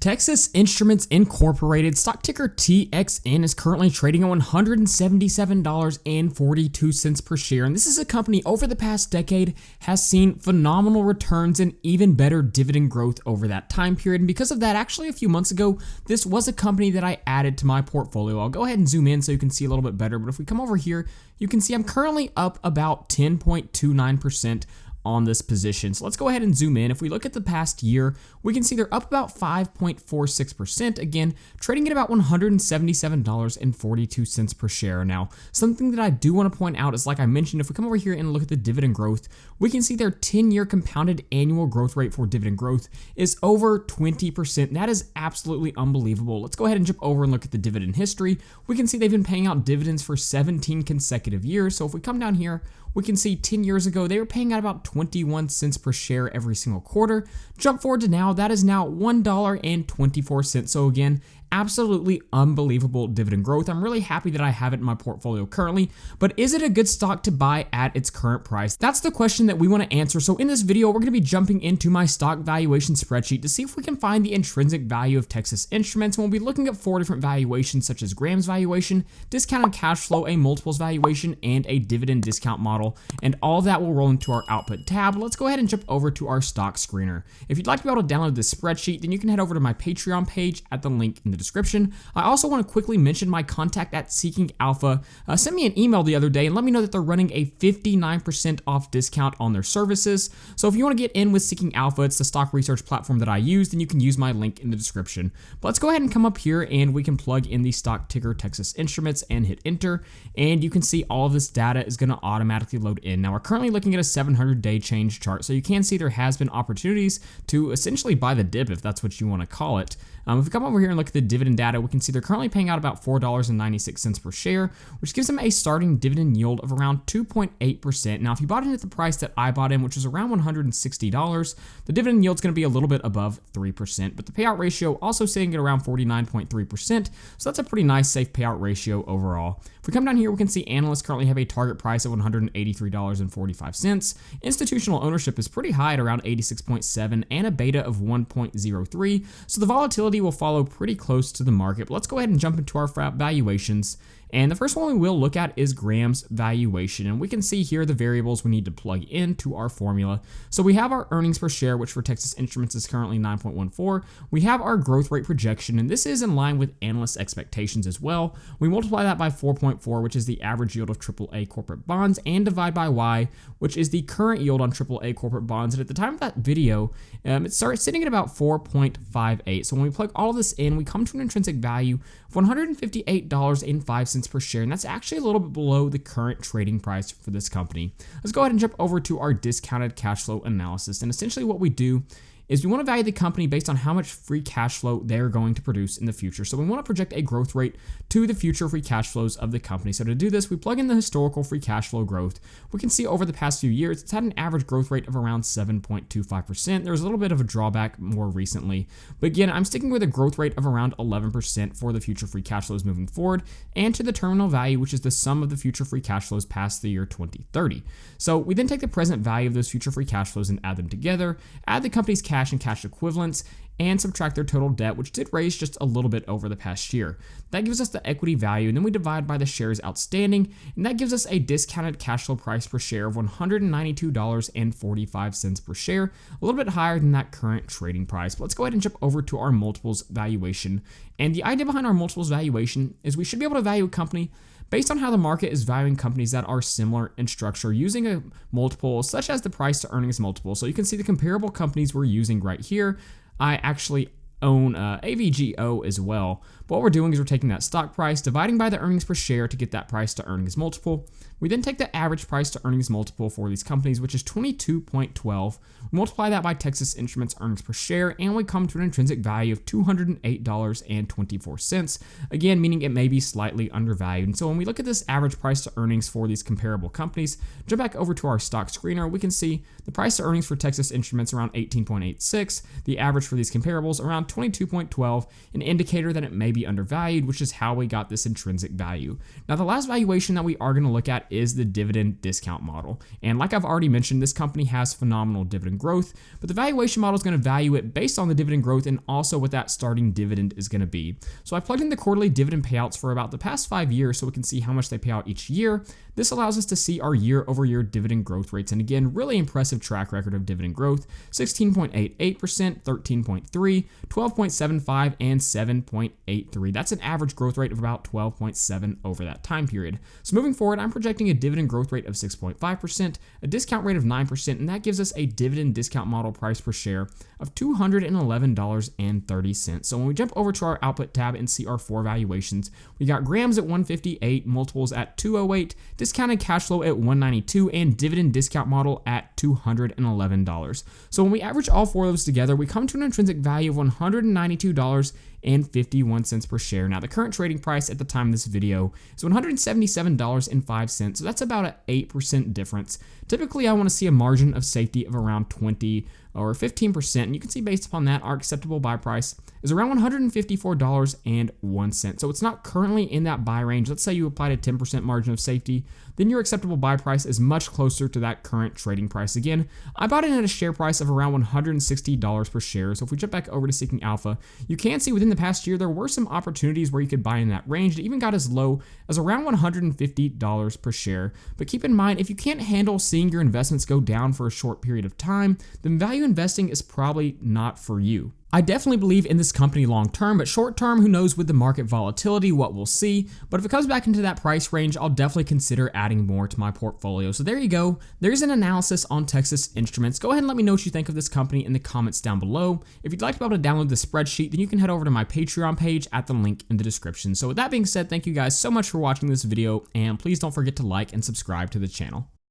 Texas Instruments Incorporated, stock ticker TXN, is currently trading at $177.42 per share. And this is a company over the past decade has seen phenomenal returns and even better dividend growth over that time period. And because of that, actually a few months ago, this was a company that I added to my portfolio. I'll go ahead and zoom in so you can see a little bit better. But if we come over here, you can see I'm currently up about 10.29% on this position. So let's go ahead and zoom in. If we look at the past year, we can see they're up about 5.46%. Again, trading at about $177.42 per share. Now, something that I do want to point out is, like I mentioned, if we come over here and look at the dividend growth, we can see their 10-year compounded annual growth rate for dividend growth is over 20%. That is absolutely unbelievable. Let's go ahead and jump over and look at the dividend history. We can see they've been paying out dividends for 17 consecutive years. So if we come down here, we can see 10 years ago, they were paying out about 21 cents per share every single quarter. Jump forward to now, that is now $1.24. So again, absolutely unbelievable dividend growth. I'm really happy that I have it in my portfolio currently, but is it a good stock to buy at its current price? That's the question that we want to answer. So in this video, we're going to be jumping into my stock valuation spreadsheet to see if we can find the intrinsic value of Texas Instruments. And we'll be looking at 4 different valuations, such as Graham's valuation, discounted cash flow, a multiples valuation, and a dividend discount model. And all of that will roll into our output tab. Let's go ahead and jump over to our stock screener. If you'd like to be able to download this spreadsheet, then you can head over to my Patreon page at the link in the description. I also want to quickly mention my contact at Seeking Alpha sent me an email the other day and let me know that they're running a 59% off discount on their services. So if you want to get in with Seeking Alpha, it's the stock research platform that I use, then you can use my link in the description. But let's go ahead and come up here and we can plug in the stock ticker Texas Instruments and hit enter. And you can see all of this data is going to automatically load in. Now we're currently looking at a 700-day change chart. So you can see there has been opportunities to essentially buy the dip, if that's what you want to call it. If we come over here and look at the dividend data, we can see they're currently paying out about $4.96 per share, which gives them a starting dividend yield of around 2.8%. Now, if you bought in at the price that I bought in, which is around $160, the dividend yield is going to be a little bit above 3%, but the payout ratio also sitting at around 49.3%, so that's a pretty nice safe payout ratio overall. If we come down here, we can see analysts currently have a target price of $183.45. Institutional ownership is pretty high at around 86.7 and a beta of 1.03, so the volatility will follow pretty close to the market. But let's go ahead and jump into our valuations. And the first one we will look at is Graham's valuation. And we can see here the variables we need to plug into our formula. So we have our earnings per share, which for Texas Instruments is currently 9.14. We have our growth rate projection, and this is in line with analyst expectations as well. We multiply that by 4.4, which is the average yield of AAA corporate bonds, and divide by Y, which is the current yield on AAA corporate bonds. And at the time of that video, it starts sitting at about 4.58. So when we plug all of this in, we come to an intrinsic value of $158.05 per share, and that's actually a little bit below the current trading price for this company. Let's go ahead and jump over to our discounted cash flow analysis, and essentially what we do is we want to value the company based on how much free cash flow they're going to produce in the future. So we want to project a growth rate to the future free cash flows of the company. So to do this, we plug in the historical free cash flow growth. We can see over the past few years, it's had an average growth rate of around 7.25%. There's a little bit of a drawback more recently. But again, I'm sticking with a growth rate of around 11% for the future free cash flows moving forward, and to the terminal value, which is the sum of the future free cash flows past the year 2030. So we then take the present value of those future free cash flows and add them together, add the company's cash and cash equivalents, and subtract their total debt, which did raise just a little bit over the past year. That gives us the equity value, and then we divide by the shares outstanding, and that gives us a discounted cash flow price per share of $192.45 per share, a little bit higher than that current trading price. But let's go ahead and jump over to our multiples valuation. And the idea behind our multiples valuation is we should be able to value a company based on how the market is valuing companies that are similar in structure using a multiple such as the price to earnings multiple. So you can see the comparable companies we're using right here. I actually own AVGO as well. But what we're doing is we're taking that stock price, dividing by the earnings per share to get that price to earnings multiple. We then take the average price to earnings multiple for these companies, which is 22.12. We multiply that by Texas Instruments earnings per share, and we come to an intrinsic value of $208.24. Again, meaning it may be slightly undervalued. And so when we look at this average price to earnings for these comparable companies, jump back over to our stock screener, we can see the price to earnings for Texas Instruments around 18.86, the average for these comparables around 22.12, an indicator that it may be undervalued, which is how we got this intrinsic value. Now, the last valuation that we are going to look at is the dividend discount model. And like I've already mentioned, this company has phenomenal dividend growth, but the valuation model is going to value it based on the dividend growth and also what that starting dividend is going to be. So I plugged in the quarterly dividend payouts for about the past 5 years so we can see how much they pay out each year. This allows us to see our year-over-year dividend growth rates. And again, really impressive track record of dividend growth: 16.88%, 13.3%, 12.75%, and 7.83%. That's an average growth rate of about 12.7% over that time period. So moving forward, I'm projecting a dividend growth rate of 6.5%, a discount rate of 9%, and that gives us a dividend discount model price per share of $211.30. So when we jump over to our output tab and see our 4 valuations, we got grams at 158, multiples at 208, discounted cash flow at 192, and dividend discount model at $211. So when we average all 4 of those together, we come to an intrinsic value of $192.51 per share. Now, the current trading price at the time of this video is $177.05, so that's about an 8% difference. Typically, I want to see a margin of safety of around 20 or 15%, and you can see based upon that, our acceptable buy price is around $154.01. So it's not currently in that buy range. Let's say you applied a 10% margin of safety, then your acceptable buy price is much closer to that current trading price. Again, I bought in at a share price of around $160 per share. So if we jump back over to Seeking Alpha, you can see within the past year, there were some opportunities where you could buy in that range. It even got as low as around $150 per share. But keep in mind, if you can't handle seeing your investments go down for a short period of time, then value investing is probably not for you. I definitely believe in this company long term, but short term, who knows with the market volatility, what we'll see. But if it comes back into that price range, I'll definitely consider adding more to my portfolio. So there you go. There's an analysis on Texas Instruments. Go ahead and let me know what you think of this company in the comments down below. If you'd like to be able to download the spreadsheet, then you can head over to my Patreon page at the link in the description. So with that being said, thank you guys so much for watching this video, and please don't forget to like and subscribe to the channel.